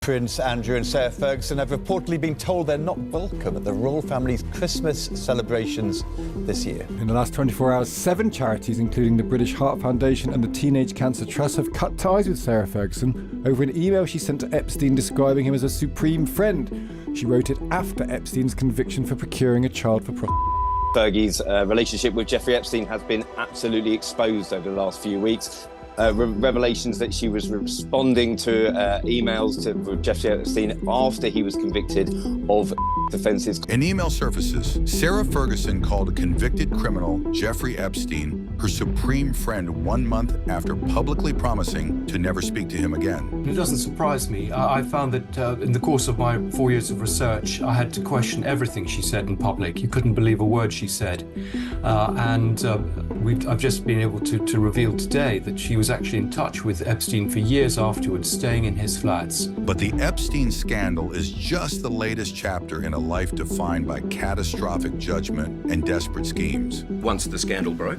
Prince Andrew and Sarah Ferguson have reportedly been told they're not welcome at the royal family's Christmas celebrations this year. In the last 24 hours, 7 charities, including the British Heart Foundation and the Teenage Cancer Trust, have cut ties with Sarah Ferguson over an email she sent to Epstein describing him as a supreme friend. She wrote it after Epstein's conviction for procuring a child for prostitution. Fergie's relationship with Jeffrey Epstein has been absolutely exposed over the last few weeks. Revelations that she was responding to emails to Jeffrey Epstein after he was convicted of offences. An email surfaces. Sarah Ferguson called a convicted criminal, Jeffrey Epstein, her supreme friend 1 month after publicly promising to never speak to him again. It doesn't surprise me. I found that in the course of my 4 years of research, I had to question everything she said in public. You couldn't believe a word she said. I've just been able to reveal today that she was actually in touch with Epstein for years afterwards, staying in his flats. But the Epstein scandal is just the latest chapter in a life defined by catastrophic judgment and desperate schemes. Once the scandal broke?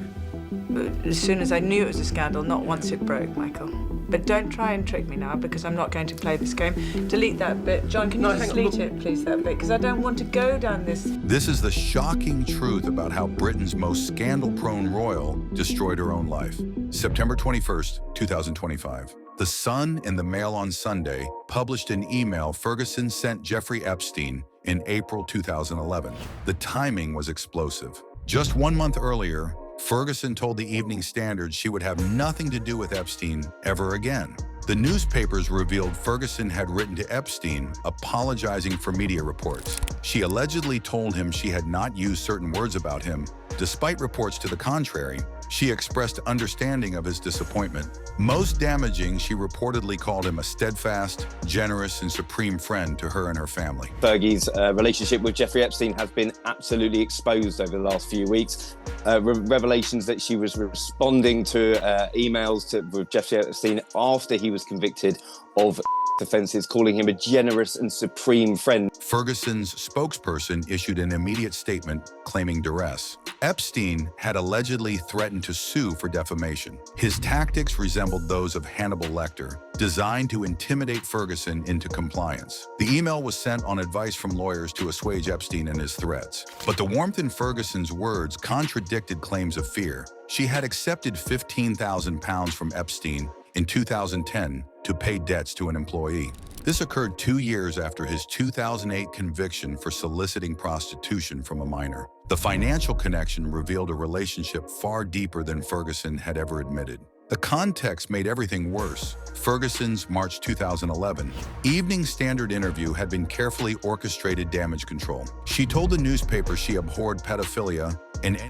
As soon as I knew it was a scandal, not once it broke, Michael. But don't try and trick me now, because I'm not going to play this game. Delete that bit. John, can you just delete it, please, that bit? Because I don't want to go down this. This is the shocking truth about how Britain's most scandal-prone royal destroyed her own life. September 21st, 2025. The Sun and the Mail on Sunday published an email Ferguson sent Jeffrey Epstein in April 2011. The timing was explosive. Just 1 month earlier, Ferguson told the Evening Standard she would have nothing to do with Epstein ever again. The newspapers revealed Ferguson had written to Epstein apologizing for media reports. She allegedly told him she had not used certain words about him. Despite reports to the contrary, she expressed understanding of his disappointment. Most damaging, she reportedly called him a steadfast, generous, and supreme friend to her and her family. Fergie's relationship with Jeffrey Epstein has been absolutely exposed over the last few weeks. Revelations that she was responding to emails to Jeffrey Epstein after he was convicted of offences, calling him a generous and supreme friend. Ferguson's spokesperson issued an immediate statement claiming duress. Epstein had allegedly threatened to sue for defamation. His tactics resembled those of Hannibal Lecter, designed to intimidate Ferguson into compliance. The email was sent on advice from lawyers to assuage Epstein and his threats. But the warmth in Ferguson's words contradicted claims of fear. She had accepted £15,000 from Epstein in 2010 to pay debts to an employee. This occurred 2 years after his 2008 conviction for soliciting prostitution from a minor. The financial connection revealed a relationship far deeper than Ferguson had ever admitted. The context made everything worse. Ferguson's March 2011 Evening Standard interview had been carefully orchestrated damage control. She told the newspaper she abhorred pedophilia and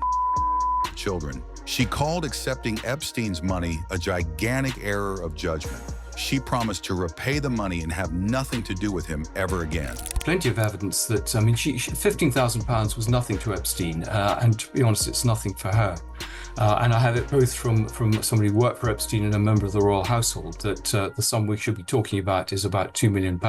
children. She called accepting Epstein's money a gigantic error of judgment. She promised to repay the money and have nothing to do with him ever again. Plenty of evidence that, £15,000 was nothing to Epstein, and to be honest, it's nothing for her. And I have it both from somebody who worked for Epstein and a member of the royal household that the sum we should be talking about is about £2 million.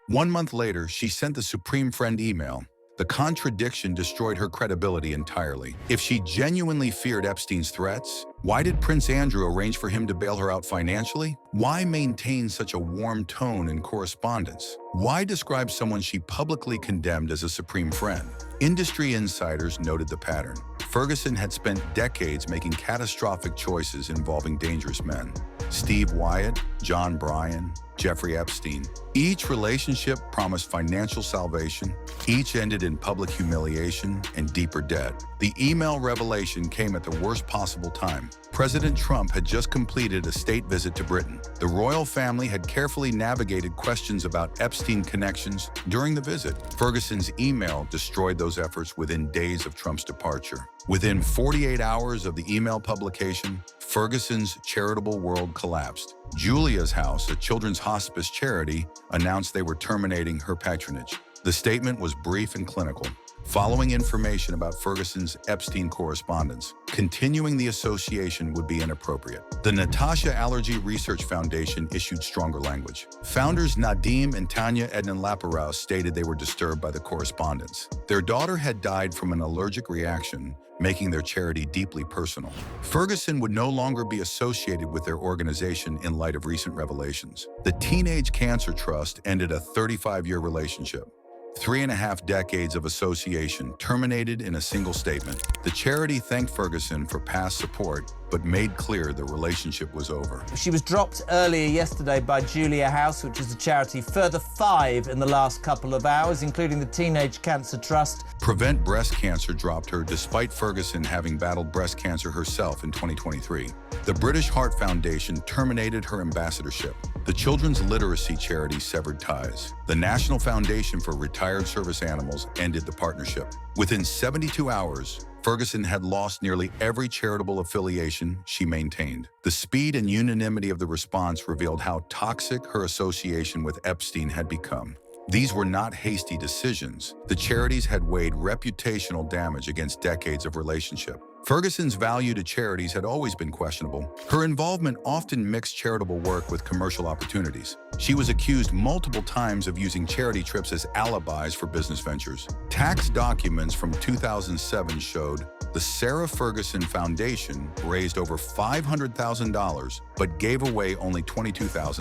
1 month later, she sent the Supreme Friend email. The contradiction destroyed her credibility entirely. If she genuinely feared Epstein's threats, why did Prince Andrew arrange for him to bail her out financially? Why maintain such a warm tone in correspondence? Why describe someone she publicly condemned as a supreme friend? Industry insiders noted the pattern. Ferguson had spent decades making catastrophic choices involving dangerous men. Steve Wyatt, John Bryan, Jeffrey Epstein. Each relationship promised financial salvation. Each ended in public humiliation and deeper debt. The email revelation came at the worst possible time. President Trump had just completed a state visit to Britain. The royal family had carefully navigated questions about Epstein connections during the visit. Ferguson's email destroyed those efforts within days of Trump's departure. Within 48 hours of the email publication, Ferguson's charitable world collapsed. Julia's House, a children's hospice charity, announced they were terminating her patronage. The statement was brief and clinical. Following information about Ferguson's Epstein correspondence, continuing the association would be inappropriate. The Natasha Allergy Research Foundation issued stronger language. Founders Nadim and Tanya Ednan-Laperouse stated they were disturbed by the correspondence. Their daughter had died from an allergic reaction, making their charity deeply personal. Ferguson would no longer be associated with their organization in light of recent revelations. The Teenage Cancer Trust ended a 35-year relationship. 3.5 decades of association terminated in a single statement. The charity thanked Ferguson for past support, but made clear the relationship was over. She was dropped earlier yesterday by Julia House, which is a charity. Further 5 in the last couple of hours, including the Teenage Cancer Trust. Prevent Breast Cancer dropped her despite Ferguson having battled breast cancer herself in 2023. The British Heart Foundation terminated her ambassadorship. The Children's Literacy Charity severed ties. The National Foundation for Retired Service Animals ended the partnership. Within 72 hours, Ferguson had lost nearly every charitable affiliation she maintained. The speed and unanimity of the response revealed how toxic her association with Epstein had become. These were not hasty decisions. The charities had weighed reputational damage against decades of relationship. Ferguson's value to charities had always been questionable. Her involvement often mixed charitable work with commercial opportunities. She was accused multiple times of using charity trips as alibis for business ventures. Tax documents from 2007 showed the Sarah Ferguson Foundation raised over $500,000, but gave away only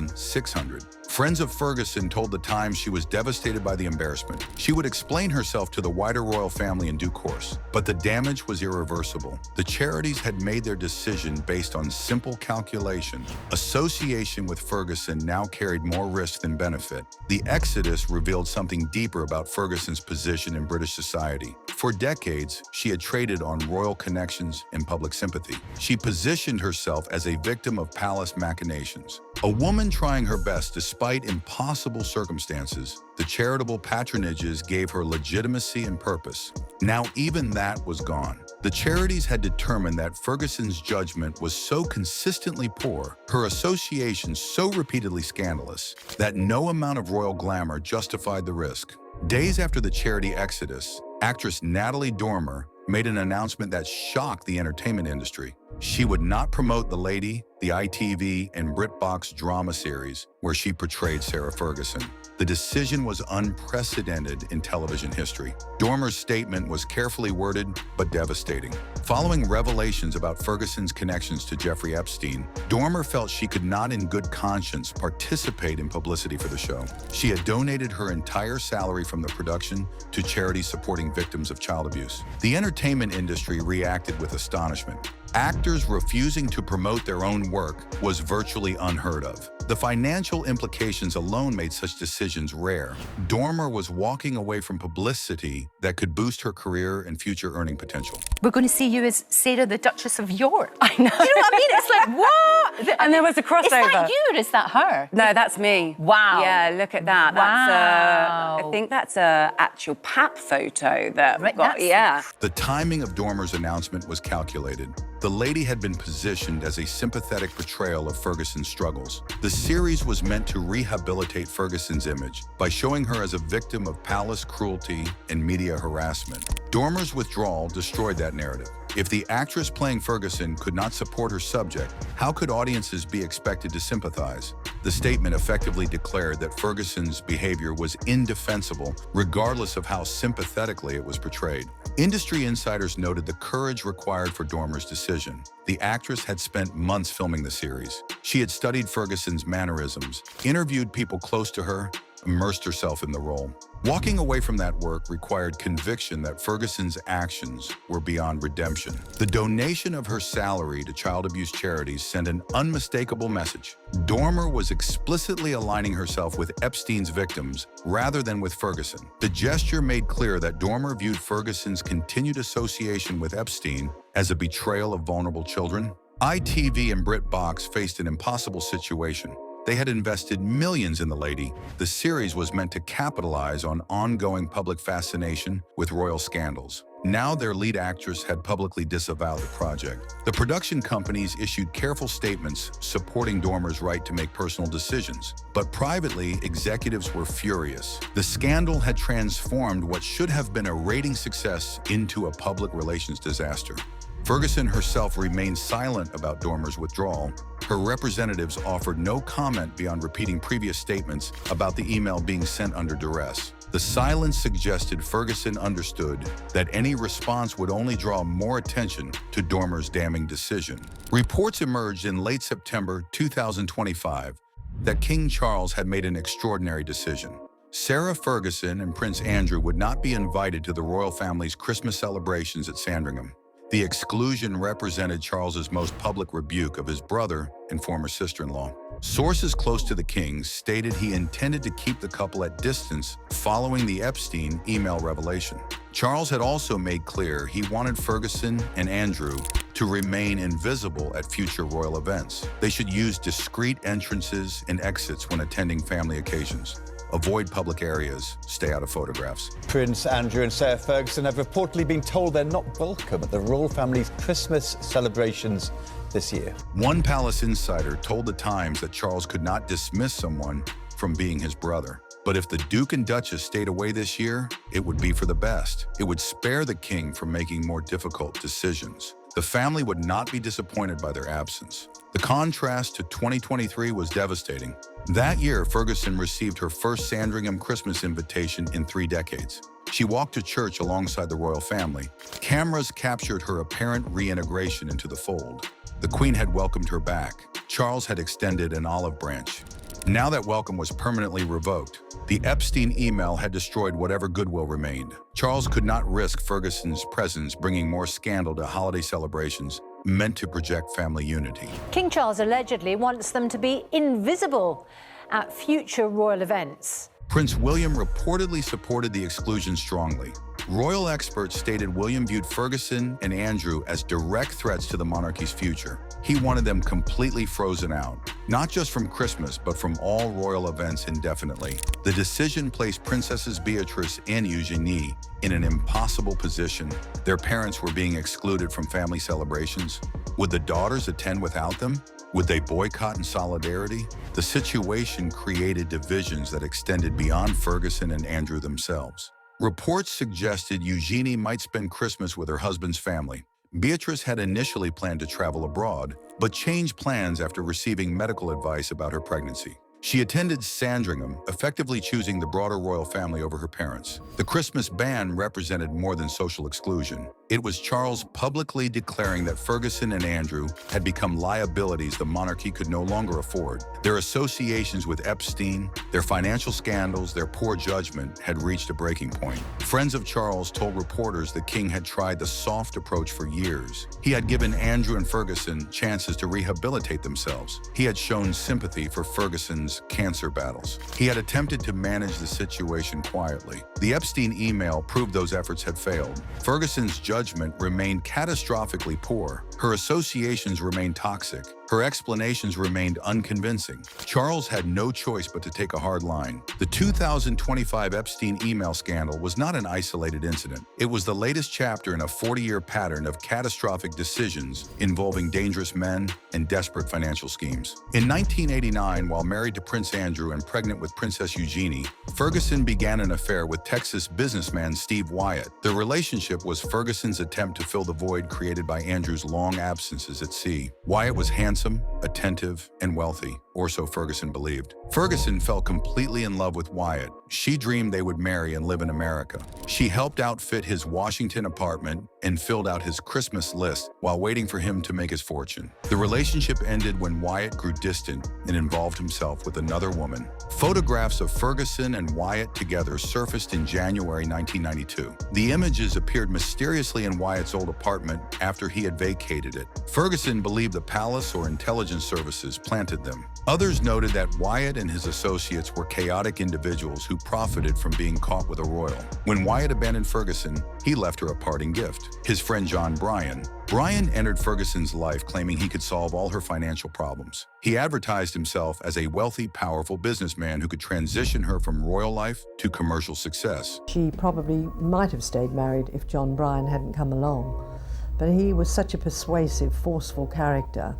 $22,600. Friends of Ferguson told The Times she was devastated by the embarrassment. She would explain herself to the wider royal family in due course, but the damage was irreversible. The charities had made their decision based on simple calculation. Association with Ferguson now carried more risk than benefit. The exodus revealed something deeper about Ferguson's position in British society. For decades, she had traded on royal connections and public sympathy. She positioned herself as a victim of palace machinations. A woman trying her best despite impossible circumstances. The charitable patronages gave her legitimacy and purpose. Now even that was gone. The charities had determined that Ferguson's judgment was so consistently poor, her association so repeatedly scandalous, that no amount of royal glamour justified the risk. Days after the charity exodus, actress Natalie Dormer made an announcement that shocked the entertainment industry. She would not promote The Lady, the ITV and BritBox drama series where she portrayed Sarah Ferguson. The decision was unprecedented in television history. Dormer's statement was carefully worded but devastating. Following revelations about Ferguson's connections to Jeffrey Epstein, Dormer felt she could not in good conscience participate in publicity for the show. She had donated her entire salary from the production to charities supporting victims of child abuse. The entertainment industry reacted with astonishment. Actors refusing to promote their own work was virtually unheard of. The financial implications alone made such decisions rare. Dormer was walking away from publicity that could boost her career and future earning potential. We're going to see you as Sarah, the Duchess of York. I know. You know what I mean? It's like, what? And there was a crossover. Is that you or is that her? No, that's me. Wow. Yeah, look at that. Wow. I think that's a actual pap photo that Right, got, that's- yeah. The timing of Dormer's announcement was calculated. The Lady had been positioned as a sympathetic portrayal of Ferguson's struggles. The series was meant to rehabilitate Ferguson's image by showing her as a victim of palace cruelty and media harassment. Dormer's withdrawal destroyed that narrative. If the actress playing Ferguson could not support her subject, how could audiences be expected to sympathize? The statement effectively declared that Ferguson's behavior was indefensible, regardless of how sympathetically it was portrayed. Industry insiders noted the courage required for Dormer's decision. The actress had spent months filming the series. She had studied Ferguson's mannerisms, interviewed people close to her, immersed herself in the role. Walking away from that work required conviction that Ferguson's actions were beyond redemption. The donation of her salary to child abuse charities sent an unmistakable message. Dormer was explicitly aligning herself with Epstein's victims rather than with Ferguson. The gesture made clear that Dormer viewed Ferguson's continued association with Epstein as a betrayal of vulnerable children. ITV and BritBox faced an impossible situation. They had invested millions in The Lady. The series was meant to capitalize on ongoing public fascination with royal scandals. Now their lead actress had publicly disavowed the project. The production companies issued careful statements supporting Dormer's right to make personal decisions, but privately, executives were furious. The scandal had transformed what should have been a rating success into a public relations disaster. Ferguson herself remained silent about Dormer's withdrawal. Her representatives offered no comment beyond repeating previous statements about the email being sent under duress. The silence suggested Ferguson understood that any response would only draw more attention to Dormer's damning decision. Reports emerged in late September 2025 that King Charles had made an extraordinary decision. Sarah Ferguson and Prince Andrew would not be invited to the royal family's Christmas celebrations at Sandringham. The exclusion represented Charles's most public rebuke of his brother and former sister-in-law. Sources close to the king stated he intended to keep the couple at distance following the Epstein email revelation. Charles had also made clear he wanted Ferguson and Andrew to remain invisible at future royal events. They should use discreet entrances and exits when attending family occasions. Avoid public areas, stay out of photographs. Prince Andrew and Sarah Ferguson have reportedly been told they're not welcome at the royal family's Christmas celebrations this year. One palace insider told The Times that Charles could not dismiss someone from being his brother. But if the Duke and Duchess stayed away this year, it would be for the best. It would spare the king from making more difficult decisions. The family would not be disappointed by their absence. The contrast to 2023 was devastating. That year, Ferguson received her first Sandringham Christmas invitation in 3 decades. She walked to church alongside the royal family. Cameras captured her apparent reintegration into the fold. The Queen had welcomed her back. Charles had extended an olive branch. Now that welcome was permanently revoked. The Epstein email had destroyed whatever goodwill remained. Charles could not risk Ferguson's presence bringing more scandal to holiday celebrations meant to project family unity. King Charles allegedly wants them to be invisible at future royal events. Prince William reportedly supported the exclusion strongly. Royal experts stated William viewed Ferguson and Andrew as direct threats to the monarchy's future. He wanted them completely frozen out, not just from Christmas, but from all royal events indefinitely. The decision placed Princesses Beatrice and Eugenie in an impossible position. Their parents were being excluded from family celebrations. Would the daughters attend without them? Would they boycott in solidarity? The situation created divisions that extended beyond Ferguson and Andrew themselves. Reports suggested Eugenie might spend Christmas with her husband's family. Beatrice had initially planned to travel abroad, but changed plans after receiving medical advice about her pregnancy. She attended Sandringham, effectively choosing the broader royal family over her parents. The Christmas ban represented more than social exclusion. It was Charles publicly declaring that Ferguson and Andrew had become liabilities the monarchy could no longer afford. Their associations with Epstein, their financial scandals, their poor judgment had reached a breaking point. Friends of Charles told reporters the king had tried the soft approach for years. He had given Andrew and Ferguson chances to rehabilitate themselves. He had shown sympathy for Ferguson's cancer battles. He had attempted to manage the situation quietly. The Epstein email proved those efforts had failed. Ferguson's judgment remained catastrophically poor. Her associations remained toxic. Her explanations remained unconvincing. Charles had no choice but to take a hard line. The 2025 Epstein email scandal was not an isolated incident. It was the latest chapter in a 40-year pattern of catastrophic decisions involving dangerous men and desperate financial schemes. In 1989, while married to Prince Andrew and pregnant with Princess Eugenie, Ferguson began an affair with Texas businessman Steve Wyatt. The relationship was Ferguson's attempt to fill the void created by Andrew's long absences at sea. Wyatt was handsome, attentive, and wealthy, or so Ferguson believed. Ferguson fell completely in love with Wyatt. She dreamed they would marry and live in America. She helped outfit his Washington apartment and filled out his Christmas list while waiting for him to make his fortune. The relationship ended when Wyatt grew distant and involved himself with another woman. Photographs of Ferguson and Wyatt together surfaced in January 1992. The images appeared mysteriously in Wyatt's old apartment after he had vacated it. Ferguson believed the palace or intelligence services planted them. Others noted that Wyatt and his associates were chaotic individuals who profited from being caught with a royal. When Wyatt abandoned Ferguson, he left her a parting gift, his friend John Bryan. Bryan entered Ferguson's life claiming he could solve all her financial problems. He advertised himself as a wealthy, powerful businessman who could transition her from royal life to commercial success. She probably might have stayed married if John Bryan hadn't come along, but he was such a persuasive, forceful character,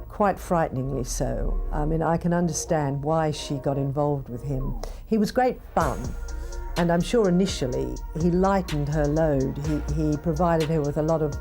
quite frighteningly so. I mean, I can understand why she got involved with him. He was great fun, and I'm sure initially he lightened her load. He provided her with a lot of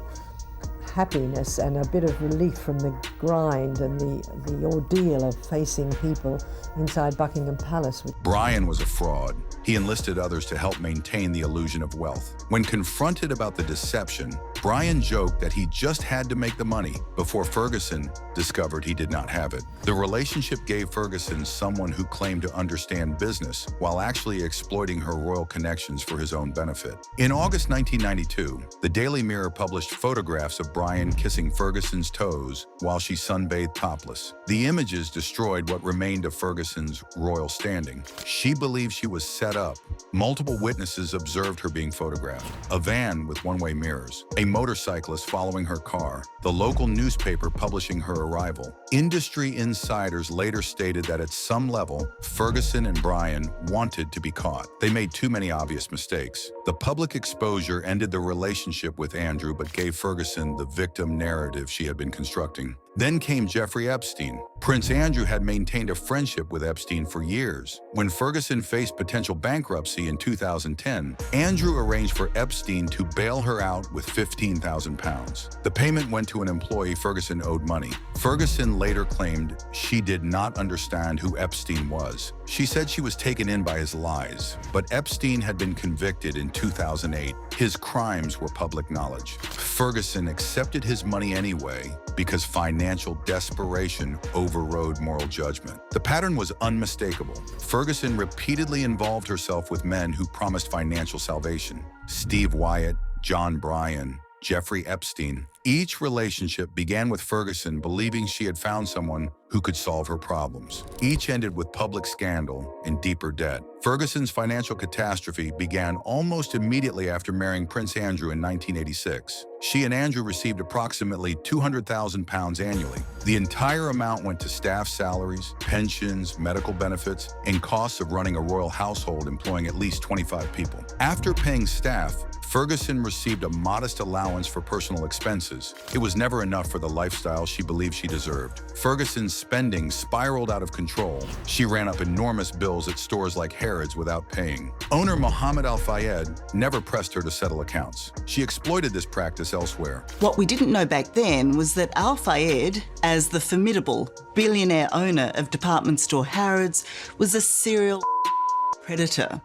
happiness and a bit of relief from the grind and the ordeal of facing people inside Buckingham Palace. Bryan was a fraud. He enlisted others to help maintain the illusion of wealth. When confronted about the deception, Bryan joked that he just had to make the money before Ferguson discovered he did not have it. The relationship gave Ferguson someone who claimed to understand business while actually exploiting her royal connections for his own benefit. In August 1992, the Daily Mirror published photographs of Bryan kissing Ferguson's toes while she sunbathed topless. The images destroyed what remained of Ferguson's royal standing. She believed she was set up. Multiple witnesses observed her being photographed. A van with one-way mirrors, a motorcyclist following her car, the local newspaper publishing her arrival. Industry insiders later stated that at some level, Ferguson and Bryan wanted to be caught. They made too many obvious mistakes. The public exposure ended the relationship with Andrew but gave Ferguson the victim narrative she had been constructing. Then came Jeffrey Epstein. Prince Andrew had maintained a friendship with Epstein for years. When Ferguson faced potential bankruptcy in 2010, Andrew arranged for Epstein to bail her out with £15,000. The payment went to an employee Ferguson owed money. Ferguson later claimed she did not understand who Epstein was. She said she was taken in by his lies. But Epstein had been convicted in 2008. His crimes were public knowledge. Ferguson accepted his money anyway because financial desperation overrode moral judgment. The pattern was unmistakable. Ferguson repeatedly involved herself with men who promised financial salvation. Steve Wyatt, John Bryan, Jeffrey Epstein. Each relationship began with Ferguson believing she had found someone who could solve her problems. Each ended with public scandal and deeper debt. Ferguson's financial catastrophe began almost immediately after marrying Prince Andrew in 1986. She and Andrew received approximately £200,000 annually. The entire amount went to staff salaries, pensions, medical benefits, and costs of running a royal household employing at least 25 people. After paying staff, Ferguson received a modest allowance for personal expenses. It was never enough for the lifestyle she believed she deserved. Ferguson's spending spiraled out of control. She ran up enormous bills at stores like Harrods without paying. Owner Mohammed Al-Fayed never pressed her to settle accounts. She exploited this practice elsewhere. What we didn't know back then was that Al-Fayed, as the formidable billionaire owner of department store Harrods, was a serial predator.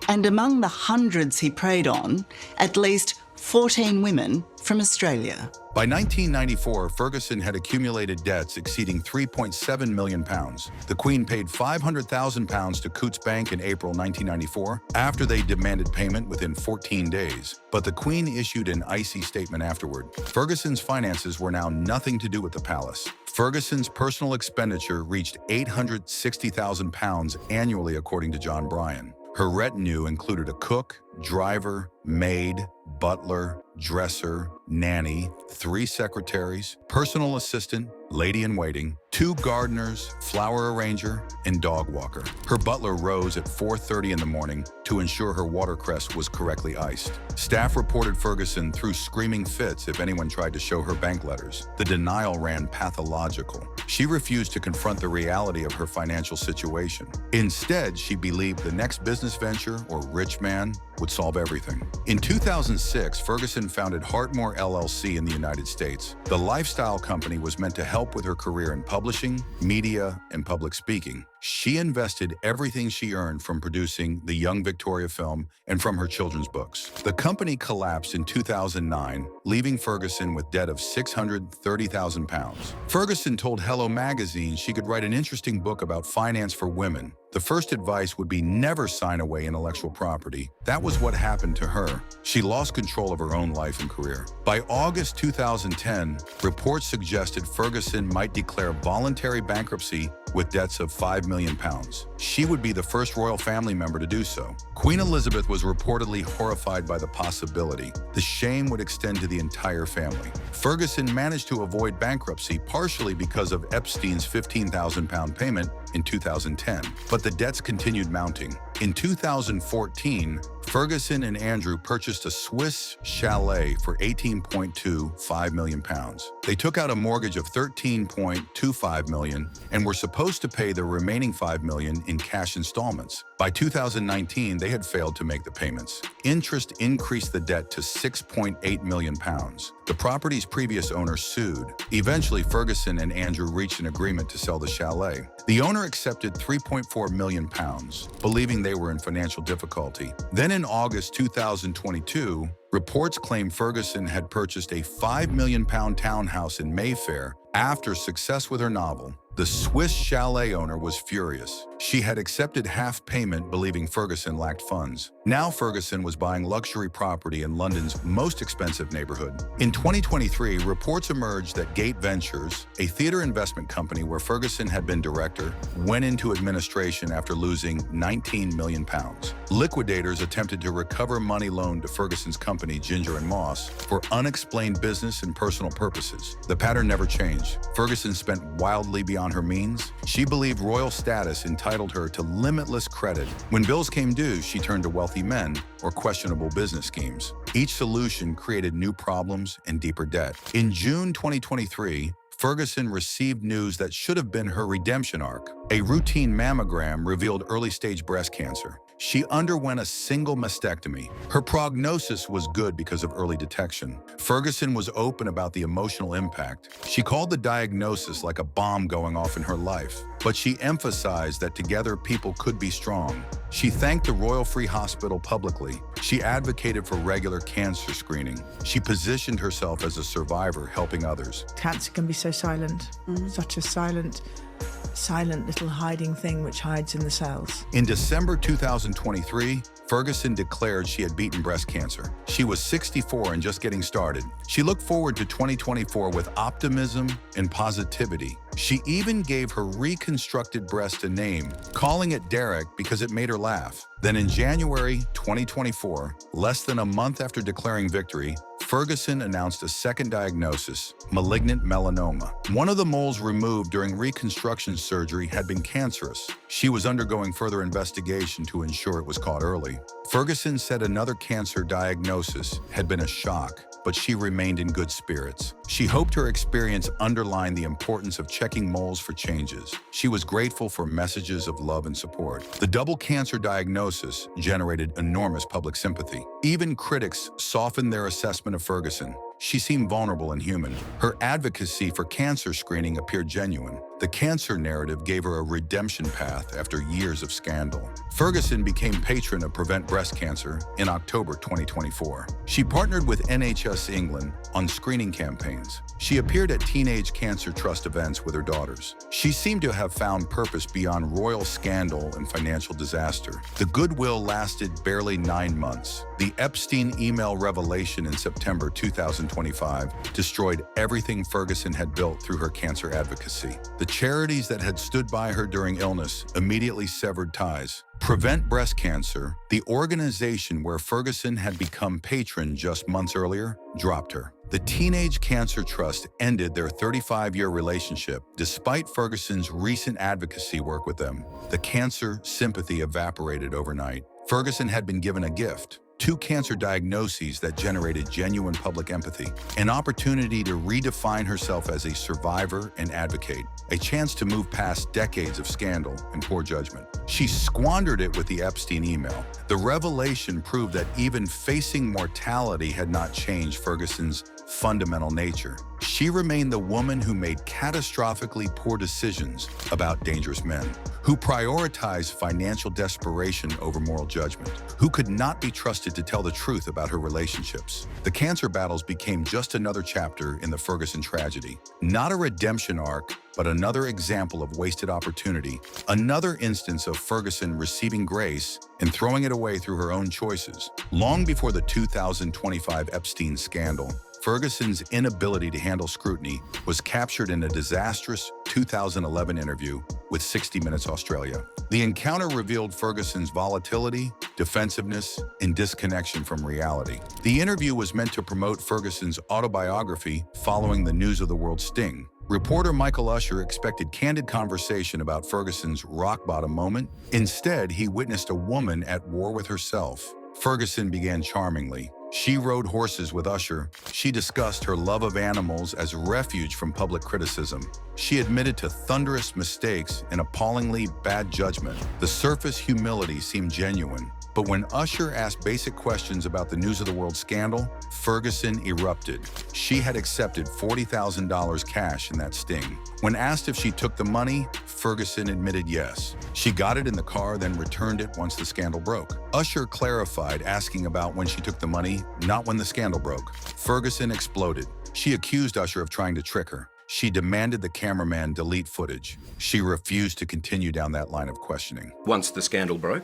And among the hundreds he preyed on, at least 14 women from Australia. By 1994, Ferguson had accumulated debts exceeding £3.7 million. The Queen paid £500,000 to Coutts Bank in April 1994 after they demanded payment within 14 days. But the Queen issued an icy statement afterward. Ferguson's finances were now nothing to do with the palace. Ferguson's personal expenditure reached £860,000 annually, according to John Bryan. Her retinue included a cook, driver, maid, butler, dresser, nanny, 3 secretaries, personal assistant, lady-in-waiting, 2 gardeners, flower arranger, and dog walker. Her butler rose at 4:30 in the morning to ensure her watercress was correctly iced. Staff reported Ferguson threw screaming fits if anyone tried to show her bank letters. The denial ran pathological. She refused to confront the reality of her financial situation. Instead, she believed the next business venture or rich man would solve everything. In 2006, Ferguson founded Hartmore LLC in the United States. The lifestyle company was meant to help with her career in publishing, media, and public speaking. She invested everything she earned from producing the Young Victoria film and from her children's books. The company collapsed in 2009, leaving Ferguson with debt of £630,000. Ferguson told Hello magazine she could write an interesting book about finance for women. The first advice would be never sign away intellectual property. That was what happened to her. She lost control of her own life and career. By August 2010, reports suggested Ferguson might declare voluntary bankruptcy with debts of £5 million. She would be the first royal family member to do so. Queen Elizabeth was reportedly horrified by the possibility. The shame would extend to the entire family. Ferguson managed to avoid bankruptcy partially because of Epstein's £15,000 payment in 2010, but the debts continued mounting. In 2014, Ferguson and Andrew purchased a Swiss chalet for £18.25 million. They took out a mortgage of £13.25 million and were supposed to pay the remaining $5 million in cash installments. By 2019, they had failed to make the payments. Interest increased the debt to £6.8 million. The property's previous owner sued. Eventually, Ferguson and Andrew reached an agreement to sell the chalet. The owner accepted £3.4 million, believing they were in financial difficulty. Then in August 2022, reports claim Ferguson had purchased a £5 million townhouse in Mayfair after success with her novel. The Swiss chalet owner was furious. She had accepted half payment, believing Ferguson lacked funds. Now Ferguson was buying luxury property in London's most expensive neighborhood. In 2023, reports emerged that Gate Ventures, a theater investment company where Ferguson had been director, went into administration after losing £19 million. Liquidators attempted to recover money loaned to Ferguson's company, Ginger & Moss, for unexplained business and personal purposes. The pattern never changed. Ferguson spent wildly beyond her means. She believed royal status entitled her to limitless credit. When bills came due, she turned to wealthy men or questionable business schemes. Each solution created new problems and deeper debt. In June 2023, Ferguson received news that should have been her redemption arc. A routine mammogram revealed early-stage breast cancer. She underwent a single mastectomy. Her prognosis was good because of early detection. Ferguson was open about the emotional impact. She called the diagnosis like a bomb going off in her life, but she emphasized that together people could be strong. She thanked the Royal Free Hospital publicly. She advocated for regular cancer screening. She positioned herself as a survivor, helping others. Cancer can be so silent, such a silent little hiding thing which hides in the cells. In December 2023, Ferguson declared she had beaten breast cancer. She was 64 and just getting started. She looked forward to 2024 with optimism and positivity. She even gave her reconstructed breast a name, calling it Derek because it made her laugh. Then in January 2024, less than a month after declaring victory, Ferguson announced a second diagnosis, malignant melanoma. One of the moles removed during reconstruction surgery had been cancerous. She was undergoing further investigation to ensure it was caught early. Ferguson said another cancer diagnosis had been a shock, but she remained in good spirits. She hoped her experience underlined the importance of checking moles for changes. She was grateful for messages of love and support. The double cancer diagnosis generated enormous public sympathy. Even critics softened their assessment of Ferguson. She seemed vulnerable and human. Her advocacy for cancer screening appeared genuine. The cancer narrative gave her a redemption path after years of scandal. Ferguson became patron of Prevent Breast Cancer in October 2024. She partnered with NHS England on screening campaigns. She appeared at Teenage Cancer Trust events with her daughters. She seemed to have found purpose beyond royal scandal and financial disaster. The goodwill lasted barely 9 months. The Epstein email revelation in September 2025 destroyed everything Ferguson had built through her cancer advocacy. The charities that had stood by her during illness immediately severed ties. Prevent Breast Cancer, the organization where Ferguson had become patron just months earlier, dropped her. The Teenage Cancer Trust ended their 35-year relationship despite Ferguson's recent advocacy work with them. The cancer sympathy evaporated overnight. Ferguson had been given a gift: 2 cancer diagnoses that generated genuine public empathy, an opportunity to redefine herself as a survivor and advocate, a chance to move past decades of scandal and poor judgment. She squandered it with the Epstein email. The revelation proved that even facing mortality had not changed Ferguson's fundamental nature. She remained the woman who made catastrophically poor decisions about dangerous men, who prioritized financial desperation over moral judgment, who could not be trusted to tell the truth about her relationships. The cancer battles became just another chapter in the Ferguson tragedy, not a redemption arc, but another example of wasted opportunity, another instance of Ferguson receiving grace and throwing it away through her own choices. Long before the 2025 Epstein scandal, Ferguson's inability to handle scrutiny was captured in a disastrous 2011 interview with 60 Minutes Australia. The encounter revealed Ferguson's volatility, defensiveness, and disconnection from reality. The interview was meant to promote Ferguson's autobiography following the News of the World sting. Reporter Michael Usher expected candid conversation about Ferguson's rock-bottom moment. Instead, he witnessed a woman at war with herself. Ferguson began charmingly. She rode horses with Usher. She discussed her love of animals as refuge from public criticism. She admitted to thunderous mistakes and appallingly bad judgment. The surface humility seemed genuine. But when Usher asked basic questions about the News of the World scandal, Ferguson erupted. She had accepted $40,000 cash in that sting. When asked if she took the money, Ferguson admitted yes. She got it in the car, then returned it once the scandal broke. Usher clarified, asking about when she took the money, not when the scandal broke. Ferguson exploded. She accused Usher of trying to trick her. She demanded the cameraman delete footage. She refused to continue down that line of questioning. Once the scandal broke?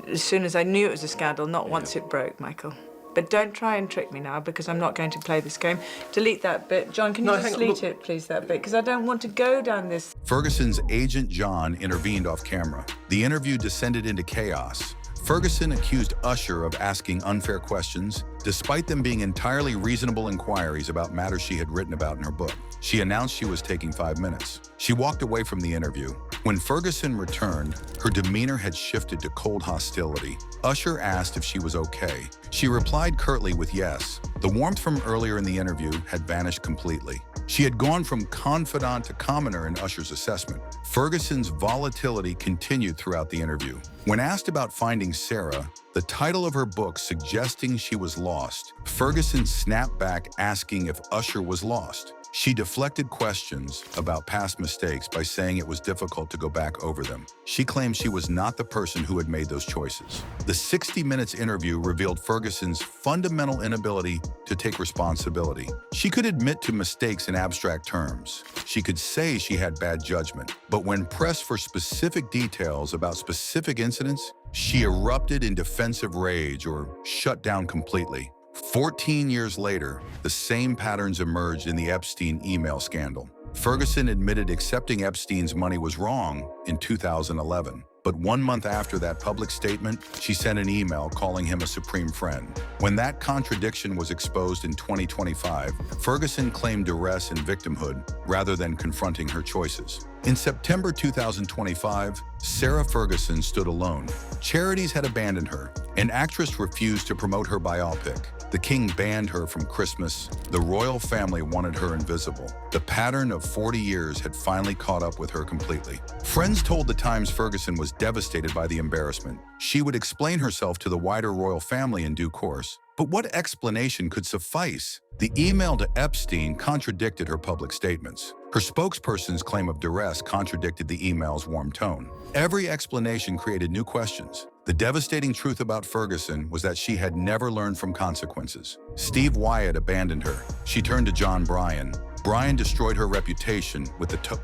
As soon as I knew it was a scandal, not once it broke, Michael. But don't try and trick me now, because I'm not going to play this game. Delete that bit. John, can you just delete it, please, that bit? Because I don't want to go down this. Ferguson's agent, John, intervened off camera. The interview descended into chaos. Ferguson accused Usher of asking unfair questions, despite them being entirely reasonable inquiries about matters she had written about in her book. She announced she was taking 5 minutes. She walked away from the interview. When Ferguson returned, her demeanor had shifted to cold hostility. Usher asked if she was okay. She replied curtly with yes. The warmth from earlier in the interview had vanished completely. She had gone from confidant to commoner in Usher's assessment. Ferguson's volatility continued throughout the interview. When asked about finding Sarah, the title of her book suggesting she was lost, Ferguson snapped back asking if Usher was lost. She deflected questions about past mistakes by saying it was difficult to go back over them. She claimed she was not the person who had made those choices. The 60 Minutes interview revealed Ferguson's fundamental inability to take responsibility. She could admit to mistakes in abstract terms. She could say she had bad judgment. But when pressed for specific details about specific incidents, she erupted in defensive rage or shut down completely. 14 years later, the same patterns emerged in the Epstein email scandal. Ferguson admitted accepting Epstein's money was wrong in 2011. But 1 month after that public statement, she sent an email calling him a supreme friend. When that contradiction was exposed in 2025, Ferguson claimed duress and victimhood rather than confronting her choices. In September 2025, Sarah Ferguson stood alone. Charities had abandoned her. An actress refused to promote her biopic. The king banned her from Christmas. The royal family wanted her invisible. The pattern of 40 years had finally caught up with her completely. Friends told The Times Ferguson was devastated by the embarrassment. She would explain herself to the wider royal family in due course. But what explanation could suffice? The email to Epstein contradicted her public statements. Her spokesperson's claim of duress contradicted the email's warm tone. Every explanation created new questions. The devastating truth about Ferguson was that she had never learned from consequences. Steve Wyatt abandoned her. She turned to John Bryan. Bryan destroyed her reputation with the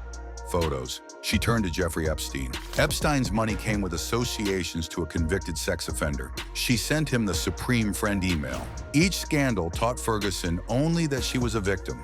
photos. She turned to Jeffrey Epstein. Epstein's money came with associations to a convicted sex offender. She sent him the supreme friend email. Each scandal taught Ferguson only that she was a victim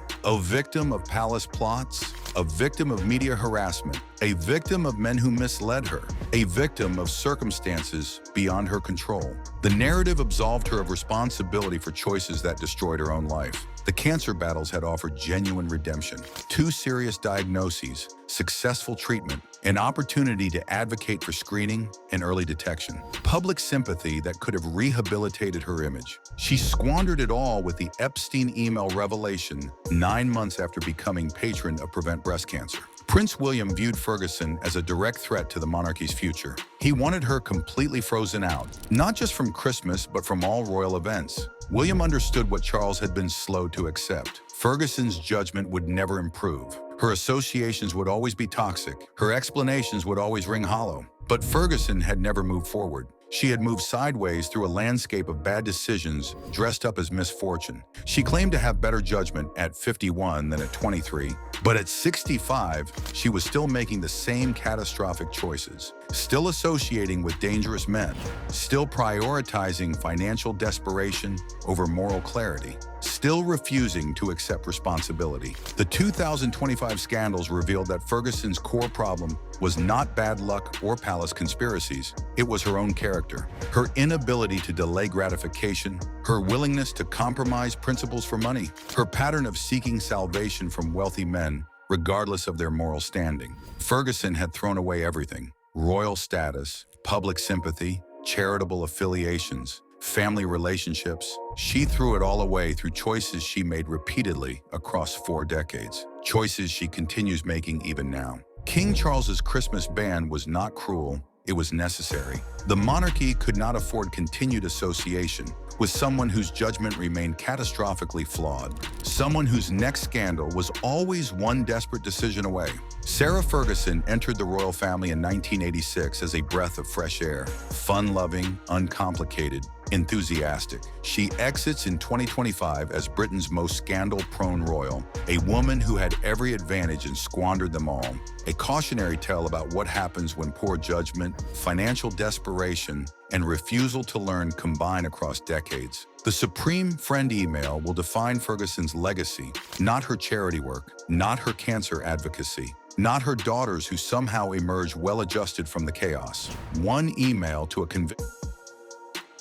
of palace plots, a victim of media harassment, a victim of men who misled her, a victim of circumstances beyond her control. The narrative absolved her of responsibility for choices that destroyed her own life. The cancer battles had offered genuine redemption. 2 serious diagnoses, successful treatment, an opportunity to advocate for screening and early detection, public sympathy that could have rehabilitated her image. She squandered it all with the Epstein email revelation 9 months after becoming patron of Prevent Breast Cancer. Prince William viewed Ferguson as a direct threat to the monarchy's future. He wanted her completely frozen out, not just from Christmas, but from all royal events. William understood what Charles had been slow to accept. Ferguson's judgment would never improve. Her associations would always be toxic. Her explanations would always ring hollow. But Ferguson had never moved forward. She had moved sideways through a landscape of bad decisions dressed up as misfortune. She claimed to have better judgment at 51 than at 23, but at 65, she was still making the same catastrophic choices, still associating with dangerous men, still prioritizing financial desperation over moral clarity, still refusing to accept responsibility. The 2025 scandals revealed that Ferguson's core problem was not bad luck or palace conspiracies. It was her own character, her inability to delay gratification, her willingness to compromise principles for money, her pattern of seeking salvation from wealthy men, regardless of their moral standing. Ferguson had thrown away everything: royal status, public sympathy, charitable affiliations, family relationships. She threw it all away through choices she made repeatedly across 4 decades, choices she continues making even now. King Charles's Christmas ban was not cruel, it was necessary. The monarchy could not afford continued association with someone whose judgment remained catastrophically flawed, someone whose next scandal was always one desperate decision away. Sarah Ferguson entered the royal family in 1986 as a breath of fresh air, fun-loving, uncomplicated, enthusiastic. She exits in 2025 as Britain's most scandal-prone royal, a woman who had every advantage and squandered them all, a cautionary tale about what happens when poor judgment, financial desperation, and refusal to learn combine across decades. The Supreme Friend email will define Ferguson's legacy, not her charity work, not her cancer advocacy, not her daughters who somehow emerged well-adjusted from the chaos. One email to a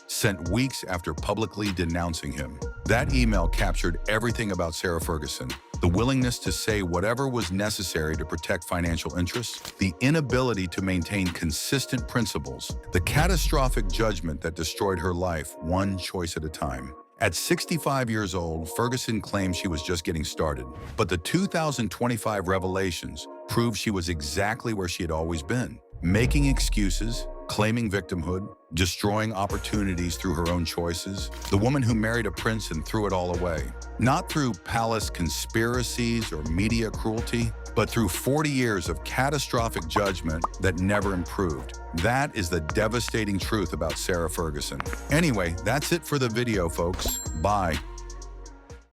sent weeks after publicly denouncing him. That email captured everything about Sarah Ferguson: the willingness to say whatever was necessary to protect financial interests, the inability to maintain consistent principles, the catastrophic judgment that destroyed her life one choice at a time. At 65 years old, Ferguson claimed she was just getting started, but the 2025 revelations proved she was exactly where she had always been, making excuses, claiming victimhood, destroying opportunities through her own choices. The woman who married a prince and threw it all away, not through palace conspiracies or media cruelty, but through 40 years of catastrophic judgment that never improved. That is the devastating truth about Sarah Ferguson. Anyway, that's it for the video, folks. Bye.